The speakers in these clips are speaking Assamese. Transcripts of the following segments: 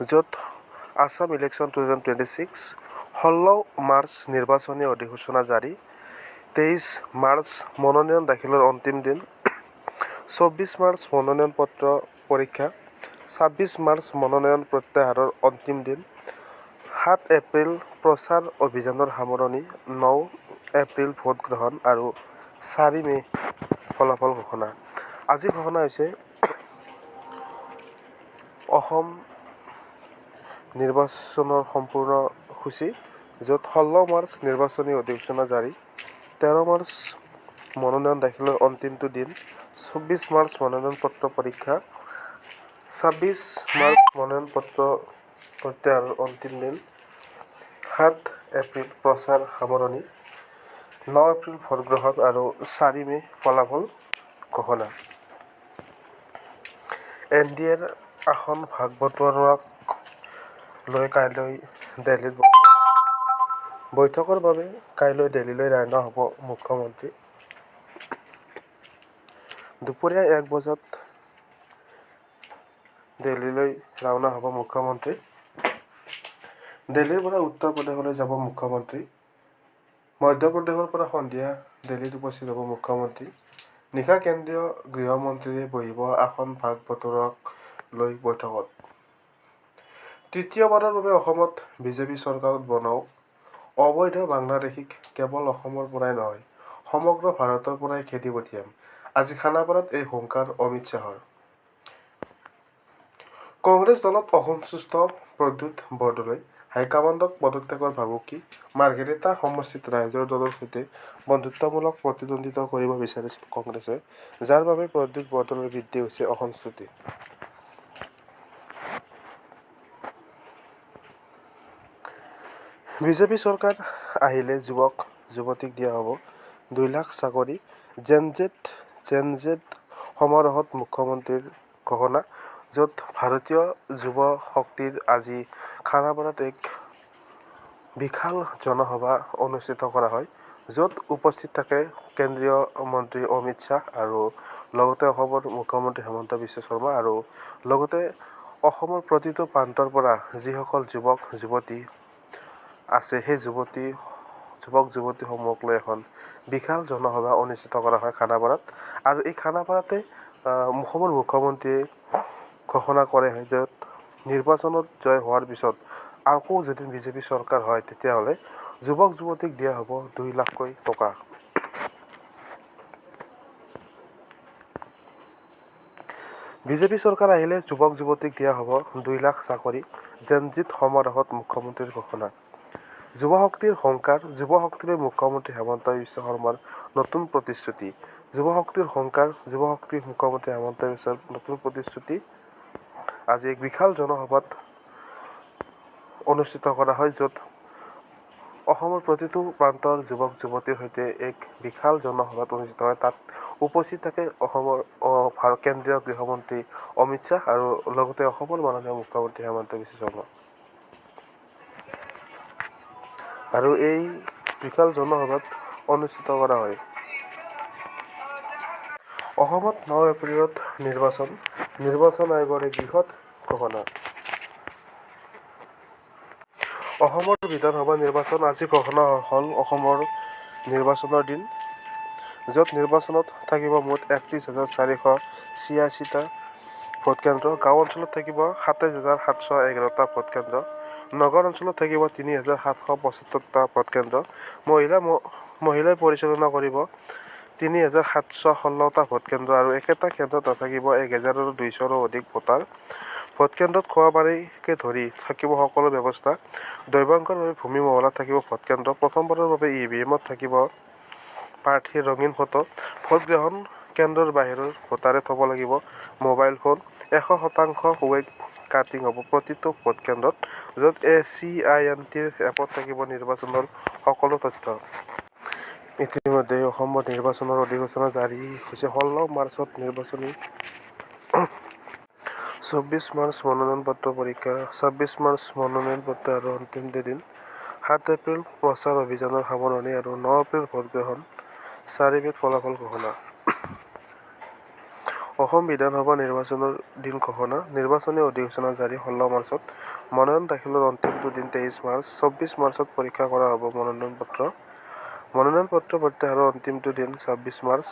য'ত আছাম ইলেকশ্যন 2026 16 মাৰ্চ নিৰ্বাচনী অধিসূচনা জাৰি, 23 মাৰ্চ মনোনয়ন দাখিলৰ অন্তিম দিন, 24 মাৰ্চ মনোনয়ন পত্ৰ পৰীক্ষা, 26 মাৰ্চ মনোনয়ন প্ৰত্যাহাৰৰ অন্তিম দিন, 7 এপ্ৰিল প্ৰচাৰ অভিযানৰ সামৰণি, 9 এপ্ৰিল ভোট গ্ৰহণ আৰু 4 মে ফলাফল ঘোষণা। আজি ঘোষণা হৈছে অসম নিৰ্বাচনৰ সম্পূৰ্ণ সূচী, য'ত 16 মাৰ্চ নিৰ্বাচনী অধিসূচনা জাৰি, 13 মাৰ্চ মনোনয়ন দাখিলৰ অন্তিমটো দিন, 24 মাৰ্চ মনোনয়ন পত্ৰ পৰীক্ষা, 26 মাৰ্চ মনোনয়ন পত্ৰ প্ৰত্যাহাৰৰ অন্তিম দিন, 7 এপ্ৰিল প্ৰচাৰ সামৰণি, 9 এপ্ৰিল ভোট গ্ৰহণ আৰু 4 মে ফলাফল ঘোষণা। NDAৰ আসন ভাগ বটোৱাৰাক লৈ কাইলৈ দিল্লীত বৈঠকৰ বাবে কাইলৈ দিল্লীলৈ ৰাওনা হ'ব মুখ্যমন্ত্ৰী। দুপৰীয়া 1 বজাত দিল্লীলৈ ৰাওনা হ'ব মুখ্যমন্ত্ৰী। দিল্লীৰ পৰা উত্তৰ প্ৰদেশলৈ যাব মুখ্যমন্ত্ৰী। মধ্যপ্ৰদেশৰ পৰা সন্ধিয়া দিল্লীত উপস্থিত হ'ব মুখ্যমন্ত্ৰী। নিশা কেন্দ্ৰীয় গৃহমন্ত্ৰীয়ে বহিব আসন ভাগ বতৰাক লৈ বৈঠকত। তৃতীয়বাৰৰ বাবে অসমত বিজেপি চৰকাৰ বনাওক। অবৈধ বাংলাদেশীক কেৱল অসমৰ পৰাই নহয়, সমগ্ৰ ভাৰতৰ পৰাই খেদি পঠিয়াম। আজি খানাপাৰাত এই হুংকাৰ অমিত শ্বাহৰ। কংগ্ৰেছ দলত অসন্তুষ্ট প্ৰদ্যুৎ বৰদলৈ। হাইকমাণ্ডক পদত্যাগৰ ভাবুকি। মাৰ্ঘেৰিটা সমষ্টিত ৰাইজৰ দলৰ সৈতে বন্ধুত্বমূলক প্ৰতিদ্বন্দ্বিতা কৰিব বিচাৰিছিল কংগ্ৰেছে, যাৰ বাবে প্ৰদ্যুৎ বৰদলৈৰ বৃদ্ধি হৈছে অসন্তুষ্টি। বিজেপি চৰকাৰ আহিলে যুৱক যুৱতীক দিয়া হ'ব 2 লাখ চাকৰি। জেন-জেড সমাৰোহত মুখ্যমন্ত্ৰীৰ ঘোষণা, য'ত ভাৰতীয় যুৱ শক্তিৰ আজি খানাপাৰাত এক বিশাল জনসভা অনুষ্ঠিত কৰা হয়, য'ত উপস্থিত থাকে কেন্দ্ৰীয় মন্ত্ৰী অমিত শ্বাহ আৰু লগতে অসমৰ মুখ্যমন্ত্ৰী হিমন্ত বিশ্ব শৰ্মা আৰু লগতে অসমৰ প্ৰতিটো প্ৰান্তৰ পৰা যিসকল যুৱক যুৱতী আছে, সেই যুৱক যুৱতীসমূহক লৈ এখন বিশাল জনসভা অনুষ্ঠিত কৰা হয় খানাপাৰাত। আৰু এই খানাপাৰাতে অসমৰ মুখ্যমন্ত্ৰীয়ে ঘোষণা কৰে য'ত নিৰ্বাচনত জয় হোৱাৰ পিছত আকৌ যদি বিজেপি চৰকাৰ হয়, তেতিয়াহ'লে যুৱক যুৱতীক দিয়া হ'ব 2 লাখকৈ টকা। বিজেপি চৰকাৰ আহিলে যুৱক যুৱতীক দিয়া হ'ব 2 লাখ চাকৰি। জেন-জেড সমাৰোহত মুখ্যমন্ত্ৰীৰ ঘোষণা। যুৱ শক্তিৰ হুংকাৰ, যুৱ শক্তিলৈ মুখ্যমন্ত্ৰী হিমন্ত বিশ্ব শৰ্মাৰ নতুন প্ৰতিশ্ৰুতি। যুৱ শক্তিৰ হুংকাৰ, যুৱ শক্তিৰ মুখ্যমন্ত্ৰী হিমন্ত বিশ্ব শৰ্মাৰ নতুন প্ৰতিশ্ৰুতি। আজি এক বিশাল জনসভাত অনুষ্ঠিত কৰা হয়, য'ত অসমৰ প্ৰতিটো প্ৰান্তৰ যুৱক যুৱতীৰ সৈতে এক বিশাল জনসভাত অনুষ্ঠিত হয়। তাত উপস্থিত থাকে অসমৰ কেন্দ্ৰীয় গৃহমন্ত্ৰী অমিত শ্বাহ আৰু লগতে অসমৰ মাননীয় মুখ্যমন্ত্ৰী হিমন্ত বিশ্ব শৰ্মা। আৰু এই বিশাল জনসভাত অনুষ্ঠিত কৰা হয়। অসমত 9 এপ্ৰিলত নিৰ্বাচন আয়োগৰ এক বৃহৎ ঘোষণা। অসমৰ বিধানসভা নিৰ্বাচন আজি ঘোষণা হ'ল অসমৰ নিৰ্বাচনৰ দিন, য'ত নিৰ্বাচনত থাকিব মুঠ 31,486টা ভোটকেন্দ্ৰ। গাঁও অঞ্চলত থাকিব 27,711টা ভোটকেন্দ্ৰ। নগৰ অঞ্চলত থাকিব 3,775টা ভোটকেন্দ্ৰ। মহিলাই পৰিচালনা কৰিব 3,716টা ভোটকেন্দ্ৰ আৰু একেটা কেন্দ্ৰত নাথাকিব 1,200ৰো অধিক ভোটাৰ। ভোটকেন্দ্ৰত খোৱা পানীকে ধৰি থাকিব সকলো ব্যৱস্থা। দিব্যাংগৰ বাবে ভূমি মহলাত থাকিব ভোটকেন্দ্ৰ। প্ৰথমবাৰৰ বাবে EVM-ত থাকিব প্ৰাৰ্থীৰ ৰঙীন ফটো। ভোট গ্ৰহণ কেন্দ্ৰৰ বাহিৰৰ ভোটাৰে থ'ব লাগিব মোবাইল ফোন। 100% ৱেব কাটিং হ'ব প্ৰতিটো ভোটকেন্দ্ৰত, য'ত CINTৰ এপত থাকিব নিৰ্বাচনৰ সকলো তথ্য। ইতিমধ্যে অসমত নিৰ্বাচনৰ অধিসূচনা জাৰি হৈছে। 16 মাৰ্চত নিৰ্বাচনী 24 মাৰ্চ মনোনয়ন পত্ৰ পৰীক্ষা, 26 মাৰ্চ মনোনয়ন প্ৰত্যাহাৰৰ অন্তিম দিন, 7 এপ্ৰিল প্ৰচাৰ অভিযানৰ সামৰণি আৰু 9 এপ্ৰিল ভোট গ্ৰহণ, 4 মে'ত ফলাফল ঘোষণা। অসম বিধানসভা নিৰ্বাচনৰ দিন ঘোষণা। নিৰ্বাচনী অধিসূচনা জাৰি 16 মাৰ্চত। মনোনয়ন দাখিলৰ অন্তিমটো দিন 23 মাৰ্চ। 24 মাৰ্চত পৰীক্ষা কৰা হ'ব মনোনয়ন পত্ৰ। মনোনয়ন পত্ৰ প্ৰত্যাহাৰৰ অন্তিমটো দিন 26 মাৰ্চ।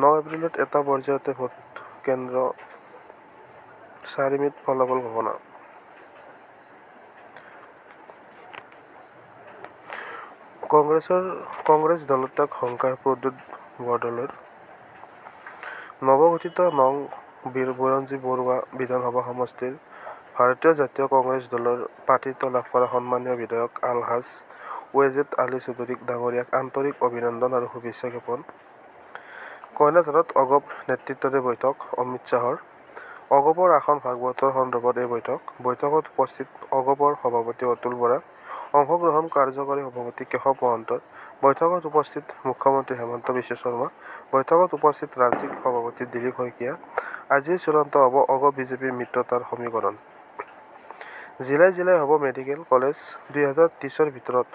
9 এপ্ৰিলত এটা পৰ্যায়তে ভোট কেন্দ্ৰ 4 মে'ত ফলাফল ঘোষণা। কংগ্ৰেছ দলত্যাগ শংকাৰ প্ৰদ্যুৎ বৰদলৈৰ। নৱগঠিত নং বুৰঞ্জী বৰুৱা বিধানসভা সমষ্টিৰ ভাৰতীয় জাতীয় কংগ্ৰেছ দলৰ প্ৰাৰ্থিত্ব লাভ কৰা সন্মানীয় বিধায়ক আলহাজ ৱেজেদ আলী চৌধুৰী ডাঙৰীয়াক আন্তৰিক অভিনন্দন আৰু শুভেচ্ছা জ্ঞাপন। কইনাঝাৰত অগপ নেতৃত্বতে বৈঠক অমিত শ্বাহৰ। অগপৰ আসন ভাগবতৰ সন্দৰ্ভত এই বৈঠকত উপস্থিত অগপৰ সভাপতি অতুল বৰা, অংশগ্ৰহণ কাৰ্যকৰী সভাপতি কেশৱ মহন্তৰ। বৈঠকত উপস্থিত মুখ্যমন্ত্ৰী হেমন্ত বিশ্ব শৰ্মা। বৈঠকত উপস্থিত ৰাজ্যিক সভাপতি দিলীপ শইকীয়া। আজিয়ে চূড়ান্ত হ'ব অগপ বিজেপিৰ মিত্ৰতাৰ সমীকৰণ। জিলাই হ'ব মেডিকেল কলেজ। 2030ৰ ভিতৰত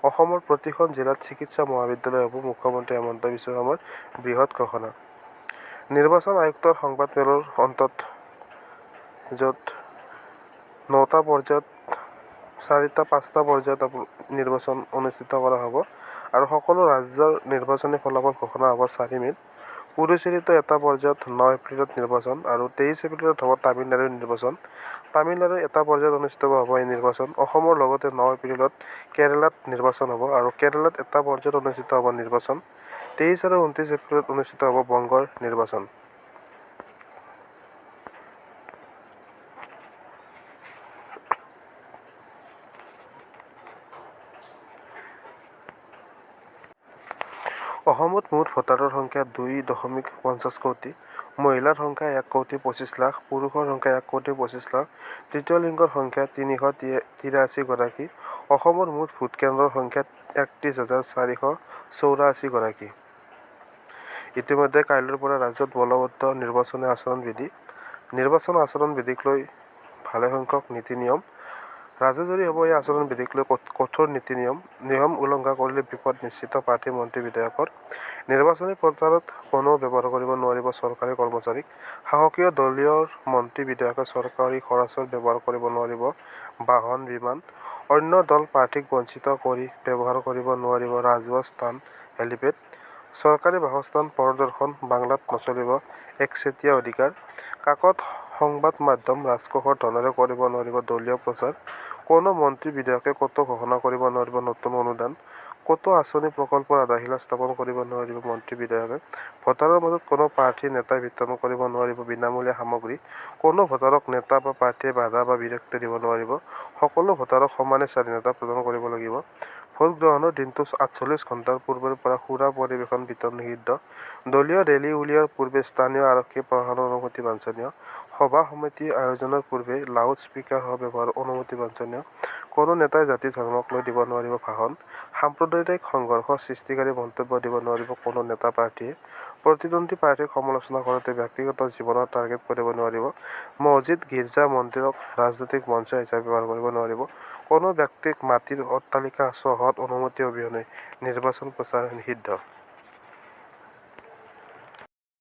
অসমৰ প্ৰতিখন জিলাত চিকিৎসা মহাবিদ্যালয় হ'ব মুখ্যমন্ত্ৰী হেমন্ত বিশ্ব শৰ্মাৰ বৃহৎ ঘোষণা। নিৰ্বাচন আয়ুক্তৰ সংবাদমেলৰ অন্তত য'ত 9টা পৰ্যায়ত 5টা পৰ্যায়ত নিৰ্বাচন অনুষ্ঠিত কৰা হ'ব আৰু সকলো ৰাজ্যৰ নিৰ্বাচনী ফলাফল ঘোষণা হ'ব 4 মে'ত। পুডুচেৰীতো এটা পৰ্যায়ত 9 এপ্ৰিলত নিৰ্বাচন আৰু 23 এপ্ৰিলত হ'ব তামিলনাডুৰ নিৰ্বাচন। তামিলনাডুৰ এটা পৰ্যায়ত অনুষ্ঠিত হ'ব এই নিৰ্বাচন। অসমৰ লগতে 9 এপ্ৰিলত কেৰালাত নিৰ্বাচন হ'ব আৰু কেৰালাত এটা পৰ্যায়ত অনুষ্ঠিত হ'ব নিৰ্বাচন। 23 আৰু 29 এপ্ৰিলত অনুষ্ঠিত হ'ব বংগৰ নিৰ্বাচন। অসমত মুঠ ভোটাৰৰ সংখ্যা 2.50 কোটি। মহিলাৰ সংখ্যা 1,25 লাখ। পুৰুষৰ সংখ্যা 1,25 লাখ। তৃতীয় লিংগৰ সংখ্যা 383 গৰাকী। অসমৰ মুঠ ভোটকেন্দ্ৰৰ সংখ্যা 31,484 গৰাকী। ইতিমধ্যে কাইলৈৰ পৰা ৰাজ্যত বলৱৎ নিৰ্বাচনী আচৰণবিধি। নিৰ্বাচন আচৰণবিধিক লৈ ভালেসংখ্যক নীতি-নিয়ম। ৰাজ্যজুৰি হ'ব এই আচৰণবিধিক লৈ কঠোৰ নীতি-নিয়ম উলংঘা কৰিলে বিপদ নিশ্চিত প্ৰাৰ্থী মন্ত্ৰী বিধায়কৰ। নিৰ্বাচনী প্ৰচাৰত কোনেও ব্যৱহাৰ কৰিব নোৱাৰিব চৰকাৰী কৰ্মচাৰীক। শাসকীয় দলীয় মন্ত্ৰী বিধায়কে চৰকাৰী খৰচত ব্যৱহাৰ কৰিব নোৱাৰিব বাহন বিমান। অন্য দল প্ৰাৰ্থীক বঞ্চিত কৰি ব্যৱহাৰ কৰিব নোৱাৰিব ৰাজহুৱা স্থান হেলিপেড। চৰকাৰী বাসস্থান পৰিদৰ্শন বাংলাত নচলিব একচেটিয়া অধিকাৰ। কাকত সংবাদ মাধ্যম ৰাজকোষৰ ধনেৰে কৰিব নোৱাৰিব দলীয় প্ৰচাৰ। কোনো মন্ত্ৰী বিধায়কে ক'তো ঘোষণা কৰিব নোৱাৰিব নতুন অনুদান। ক'তো আঁচনি প্ৰকল্পৰ আধাৰশিলা স্থাপন কৰিব নোৱাৰিব মন্ত্ৰী বিধায়কে। ভোটাৰৰ মাজত কোনো প্ৰাৰ্থী নেতাই বিতৰণ কৰিব নোৱাৰিব বিনামূলীয়া সামগ্ৰী। কোনো ভোটাৰক নেতা বা প্ৰাৰ্থীয়ে বাধা বা বিৰক্তি দিব নোৱাৰিব। সকলো ভোটাৰক সমানে স্বাধীনতা প্ৰদান কৰিব লাগিব। ভোট গ্ৰহণৰ দিনটোৰ 48 ঘণ্টাৰ পূৰ্বৰ পৰা সুৰা পৰিৱেশন বিতৰণ নিষিদ্ধ। দলীয় ৰেলী উলিওৱাৰ পূৰ্বে স্থানীয় আৰক্ষী প্ৰশাসনৰ অনুমতি বাঞ্ছনীয়। সভা সমিতি আয়োজনৰ পূৰ্বে লাউড স্পিকাৰসহ ব্যৱহাৰৰ অনুমতি বাঞ্ছনীয়। কোনো নেতাই জাতি ধৰ্মক লৈ দিব নোৱাৰিব ভাষণ। সাম্প্ৰদায়িক সংঘৰ্ষ সৃষ্টিকাৰী মন্তব্য দিব নোৱাৰিব কোনো নেতা প্ৰাৰ্থীয়ে। প্ৰতিদ্বন্দ্বী প্ৰাৰ্থীক সমালোচনা কৰোঁতে ব্যক্তিগত জীৱনৰ টাৰ্গেট কৰিব নোৱাৰিব। মছজিদ গীৰ্জা মন্দিৰক ৰাজনৈতিক মঞ্চ হিচাপে ব্যৱহাৰ কৰিব নোৱাৰিব। কোনো ব্যক্তিক মাটিৰ অট্টালিকা চহৰত অনুমতি অবিহনে নিৰ্বাচন প্ৰচাৰ নিষিদ্ধ।